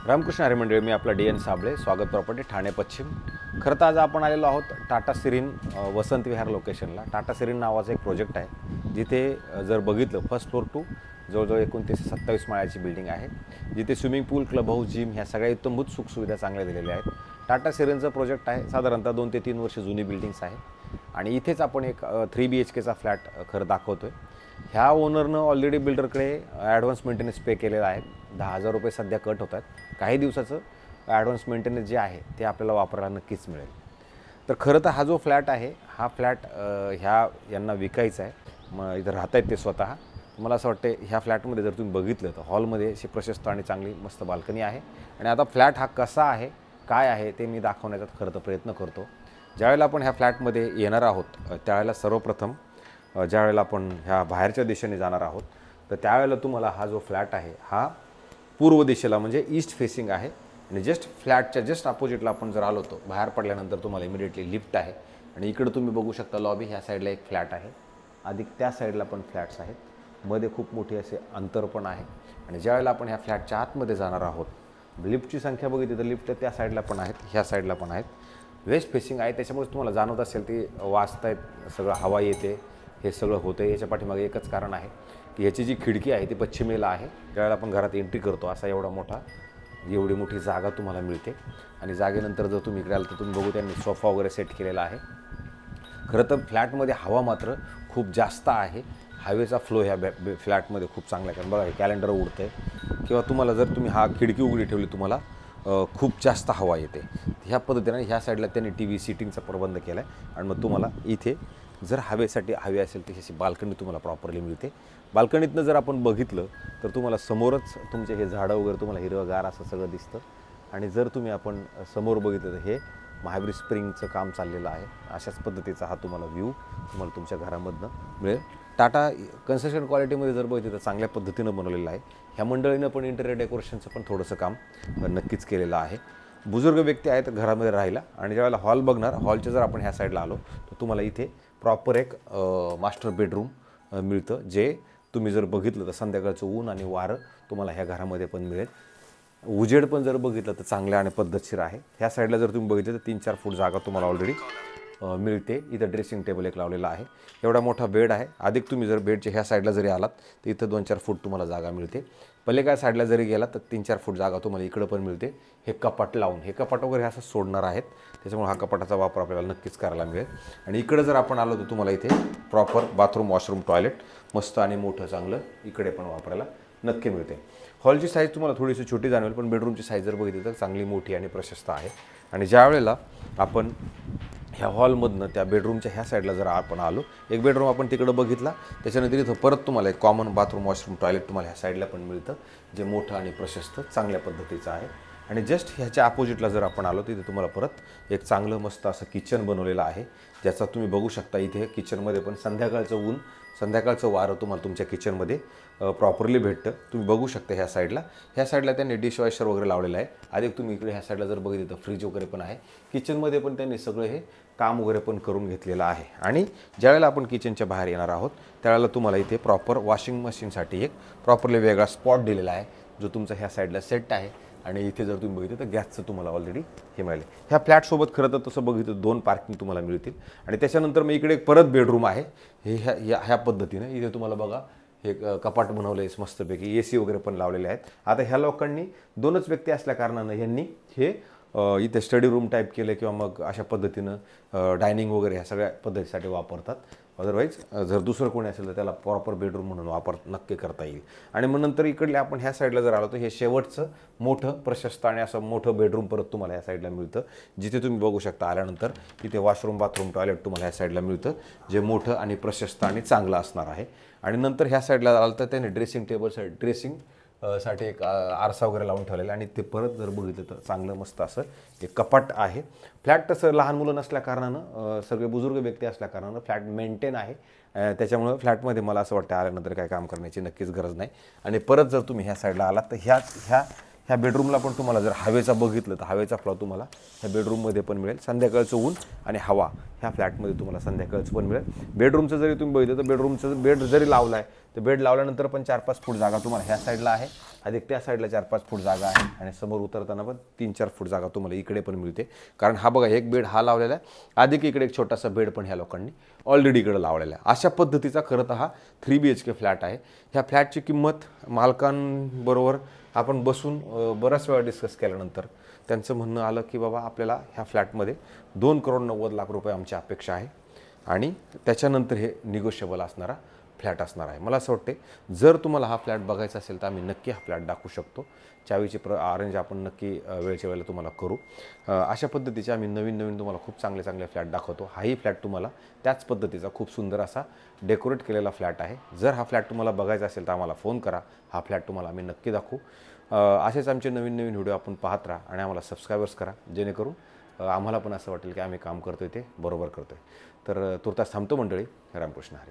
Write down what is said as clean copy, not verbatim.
रामकृष्ण हरी मंडळी, मी आपला DN साबळे, स्वागत प्रॉपर्टी ठाणे पश्चिम। खरं तर आज आपण आलेलो आहोत टाटा सिरीन वसंत विहार लोकेशनला। टाटा सिरीन नावाचा एक प्रोजेक्ट आहे, जिथे जर बघितलं फर्स्ट फ्लोर टू जवळजवळ 29 ते 27 माळ्याची बिल्डिंग आहे, जिथे स्विमिंग पूल, क्लब हाऊस, जिम ह्या सगळ्या इत्तमभूत सुखसुविधा चांगल्या दिलेल्या आहेत। टाटा सिरीनचं प्रोजेक्ट आहे, साधारणतः 2 ते 3 वर्ष जुनी बिल्डिंग्स आहे आणि इथेच आपण एक 3 BHKचा फ्लॅट खरं दाखवतोय। ह्या ओनरनं ऑलरेडी बिल्डरकडे ॲडव्हान्स मेंटेनन्स पे केलेला आहे। 10,000 रुपये सध्या कट होतात। काही दिवसाचं ॲडव्हान्स मेंटेनन्स जे आहे ते आपल्याला वापरायला नक्कीच मिळेल। तर खरं तर हा जो फ्लॅट आहे, हा फ्लॅट यांना विकायचा आहे। मग इथं राहत आहेत ते स्वतः। मला असं वाटतं ह्या फ्लॅटमध्ये जर तुम्ही बघितलं तर हॉलमध्ये अशी प्रशस्त आणि चांगली मस्त बाल्कनी आहे। आणि आता फ्लॅट हा कसा आहे, काय आहे ते मी दाखवण्याचा खरं तर प्रयत्न करतो। ज्यावेळेला आपण ह्या फ्लॅटमध्ये येणार आहोत त्यावेळेला सर्वप्रथम ज्यावेळेला आपण ह्या बाहेरच्या दिशेने जाणार आहोत तर त्यावेळेला तुम्हाला हा जो फ्लॅट आहे हा पूर्व दिशेला म्हणजे ईस्ट फेसिंग आहे। आणि जस्ट फ्लॅटच्या जस्ट अपोजिटला आपण जर आलो तो बाहेर पडल्यानंतर तुम्हाला इमिडिएटली लिफ्ट आहे। आणि इकडे तुम्ही बघू शकता लॉबी, ह्या साईडला एक फ्लॅट आहे, अधिक त्या साईडला पण फ्लॅट्स आहेत, मध्ये खूप मोठी असे अंतर पण आहे। आणि ज्यावेळेला आपण ह्या फ्लॅटच्या आतमध्ये जाणार आहोत, लिफ्टची संख्या बघितली तर लिफ्ट त्या साईडला पण आहेत, ह्या साईडला पण आहेत, वेस्ट फेसिंग आहे। त्याच्यामुळे तुम्हाला जाणवत असेल ती वाजतायत, सगळं हवा येते, हे सगळं होतं। याच्या पाठीमागे एकच कारण आहे की याची जी खिडकी आहे ती पश्चिमेला आहे। त्यावेळेला आपण घरात एंट्री करतो असा एवढी मोठी जागा तुम्हाला मिळते। आणि जागेनंतर जर तुम्ही इकडे आलं तर तुम्ही बघू त्यांनी सोफा वगैरे सेट केलेला आहे। खरं तर फ्लॅटमध्ये हवा मात्र खूप जास्त आहे। हवेचा फ्लो ह्या फ्लॅटमध्ये खूप चांगला आहे। कारण बघा हे कॅलेंडर उडतं आहे किंवा तुम्हाला जर तुम्ही हा खिडकी उघडी ठेवली तुम्हाला खूप जास्त हवा येते। ह्या पद्धतीने ह्या साईडला त्यांनी TV सिटिंगचा प्रबंध केला आहे। आणि मग तुम्हाला इथे जर हवेसाठी हवी असेल तर अशी बाल्कनी तुम्हाला प्रॉपरली मिळते। बाल्कनीतनं जर आपण बघितलं तर तुम्हाला समोरच तुमचे हे झाडं वगैरे तुम्हाला हिरवंगार असं सगळं दिसतं। आणि जर तुम्ही आपण समोर बघितलं तर हे महावीर स्प्रिंगचं काम चाललेलं आहे। अशाच पद्धतीचा हा तुम्हाला व्ह्यू तुम्हाला तुमच्या घरामधनं मिळेल। टाटा कन्स्ट्रक्शन क्वालिटीमध्ये जर बघितलं तर चांगल्या पद्धतीनं बनवलेलं आहे। ह्या मंडळीनं पण इंटेरियर डेकोरेशनचं पण थोडंसं काम नक्कीच केलेलं आहे। बुजुर्ग व्यक्ती आहेत घरामध्ये राहायला। आणि ज्यावेळेला हॉल बघणार, हॉलच्या जर आपण ह्या साईडला आलो तर तुम्हाला इथे प्रॉपर एक मास्टर बेडरूम मिळतं, जे तुम्ही जर बघितलं तर संध्याकाळचं ऊन आणि वारं तुम्हाला ह्या घरामध्ये पण मिळेल। उजेड पण जर बघितलं तर चांगल्या आणि पद्धतशीर आहे। ह्या साईडला जर तुम्ही बघितलं तर 3-4 फूट जागा तुम्हाला ऑलरेडी मिळते। इथं ड्रेसिंग टेबल एक लावलेला आहे, एवढा मोठा बेड आहे। अधिक तुम्ही जर बेडच्या ह्या साईडला जरी आलात तर इथं 2-4 फूट तुम्हाला जागा मिळते। पलीकडच्या साईडला जरी गेलात तर 3-4 फूट जागा तुम्हाला इकडं पण मिळते। हे कपाट लावून, हे कपाट वगैरे असं सोडणार आहेत, त्याच्यामुळे हा कपाटाचा वापर आपल्याला नक्कीच करायला मिळेल। आणि इकडं जर आपण आलो तर तुम्हाला इथे प्रॉपर बाथरूम, वॉशरूम, टॉयलेट मस्त आणि मोठं चांगलं इकडे पण वापरायला नक्की मिळते। हॉलची साईज तुम्हाला थोडीशी छोटी जाणवेल, पण बेडरूमची साईज जर बघितली तर चांगली मोठी आणि प्रशस्त आहे। आणि ज्या वेळेला आपण ह्या हॉलमधनं त्या बेडरूमच्या ह्या साईडला जर आपण आलो, एक बेडरूम आपण तिकडं बघितला, त्याच्यानंतर इथं परत तुम्हाला एक कॉमन बाथरूम, वॉशरूम, टॉयलेट तुम्हाला ह्या साईडला पण मिळतं, जे मोठं आणि प्रशस्त चांगल्या पद्धतीचं आहे। आणि जस्ट ह्याच्या अपोजिटला जर आपण आलो तिथे तुम्हाला परत एक चांगलं मस्त असं किचन बनवलेलं आहे, ज्याचा तुम्ही बघू शकता। इथे किचनमध्ये पण संध्याकाळचं ऊन, संध्याकाळचं वारं तुम्हाला तुमच्या किचनमध्ये प्रॉपरली भेटतं। तुम्ही बघू शकता ह्या साईडला त्यांनी डिशवॉशर वगैरे लावलेलं आहे। अधिक तुम्ही इकडे ह्या साईडला जर बघितलं तर फ्रीज वगैरे पण आहे। किचनमध्ये पण त्यांनी सगळं हे काम वगैरे पण करून घेतलेलं आहे। आणि ज्यावेळेला आपण किचनच्या बाहेर येणार आहोत त्यावेळेला तुम्हाला इथे प्रॉपर वॉशिंग मशीनसाठी एक प्रॉपरली वेगळा स्पॉट दिलेला आहे, जो तुमचा ह्या साईडला सेट आहे। आणि इथे जर तुम्ही बघितलं तर गॅसचं तुम्हाला ऑलरेडी हे मिळाले। ह्या फ्लॅटसोबत खरं तर तसं बघितलं 2 पार्किंग तुम्हाला मिळतील। आणि त्याच्यानंतर मग इकडे एक परत बेडरूम आहे, हे ह्या पद्धतीने इथे तुम्हाला बघा हे कपाट बनवलं आहे मस्तपैकी, AC वगैरे पण लावलेले आहेत। आता ह्या लोकांनी 2च व्यक्ती असल्या कारणानं यांनी हे इथे स्टडी रूम टाईप केलं किंवा मग अशा पद्धतीनं डायनिंग वगैरे ह्या सगळ्या पद्धतीसाठी वापरतात। अदरवाईज जर दुसरं कोणी असेल तर त्याला प्रॉपर बेडरूम म्हणून वापर नक्की करता येईल। आणि मग नंतर इकडले आपण ह्या साईडला जर आलो तर हे शेवटचं मोठं प्रशस्त आणि असं मोठं बेडरूम परत तुम्हाला ह्या साईडला मिळतं, जिथे तुम्ही बघू शकता आल्यानंतर इथे वॉशरूम, बाथरूम, टॉयलेट तुम्हाला ह्या साईडला मिळतं, जे मोठं आणि प्रशस्त आणि चांगलं असणार आहे। आणि नंतर ह्या साईडला आलं तर त्याने ड्रेसिंग साठी एक आरसा वगैरे लावून ठेवलेला। आणि ते परत जर बघितलं तर चांगलं मस्त असं एक कपाट आहे। फ्लॅट तसं लहान मुलं नसल्या कारणानं, सगळे बुजुर्ग व्यक्ती असल्या कारणानं फ्लॅट मेंटेन आहे। त्याच्यामुळे फ्लॅटमध्ये मला असं वाटतं आल्यानंतर काय काम करण्याची नक्कीच गरज नाही। आणि परत जर तुम्ही ह्या साईडला आलात तर ह्या बेडरूमला पण तुम्हाला जर हवेचा बघितलं तर हवेचा फ्लो तुम्हाला ह्या बेडरूममध्ये पण मिळेल. संध्याकाळचं ऊन आणि हवा ह्या फ्लॅटमध्ये तुम्हाला संध्याकाळचं पण मिळेल. बेडरूमचं जरी तुम्ही बघितलं तर बेडरूमचं बेड जरी लावला आहे तर बेड लावल्यानंतर पण 4-5 फूट जागा तुम्हाला ह्या साईडला आहे, अधिक त्या साईडला 4-5 फूट जागा आहे आणि समोर उतरताना पण 3-4 फूट जागा तुम्हाला इकडे पण मिळते. कारण हा बघा एक बेड हा लावलेला आहे, अधिक इकडे एक छोटासा बेड पण ह्या लोकांनी ऑलरेडी इकडे लावलेला आहे. अशा पद्धतीचा खरं तर हा 3 BHK फ्लॅट आहे. ह्या फ्लॅटची किंमत मालकांबरोबर आपण बसून बराच वेळा डिस्कस केल्यानंतर त्यांचं म्हणणं आलं की बाबा आपल्याला ह्या फ्लॅटमध्ये 2,90,00,000 रुपये आमची अपेक्षा आहे आणि त्याच्यानंतर हे निगोशिएबल असणारा फ्लॅट असणार आहे. मला असं वाटते जर तुम्हाला हा फ्लॅट बघायचा असेल तर आम्ही नक्की हा फ्लॅट दाखवू शकतो. चावीची अरेंज आपण नक्की वेळच्या वेळेला तुम्हाला करू. अशा पद्धतीचे आम्ही नवीन तुम्हाला खूप चांगले फ्लॅट दाखवतो. हाही फ्लॅट तुम्हाला त्याच पद्धतीचा खूप सुंदर असा डेकोरेट केलेला फ्लॅट आहे. जर हा फ्लॅट तुम्हाला बघायचा असेल तर आम्हाला फोन करा, हा फ्लॅट तुम्हाला आम्ही नक्की दाखवू. असेच आमचे नवीन व्हिडिओ आपण पाहत राहा आणि आम्हाला सबस्क्रायबर्स करा, जेणेकरून आम्हाला पण असं वाटेल की आम्ही काम करतोय ते बरोबर करतोय. तर तुर्तास थांबतो मंडळी. रामकृष्ण हरी.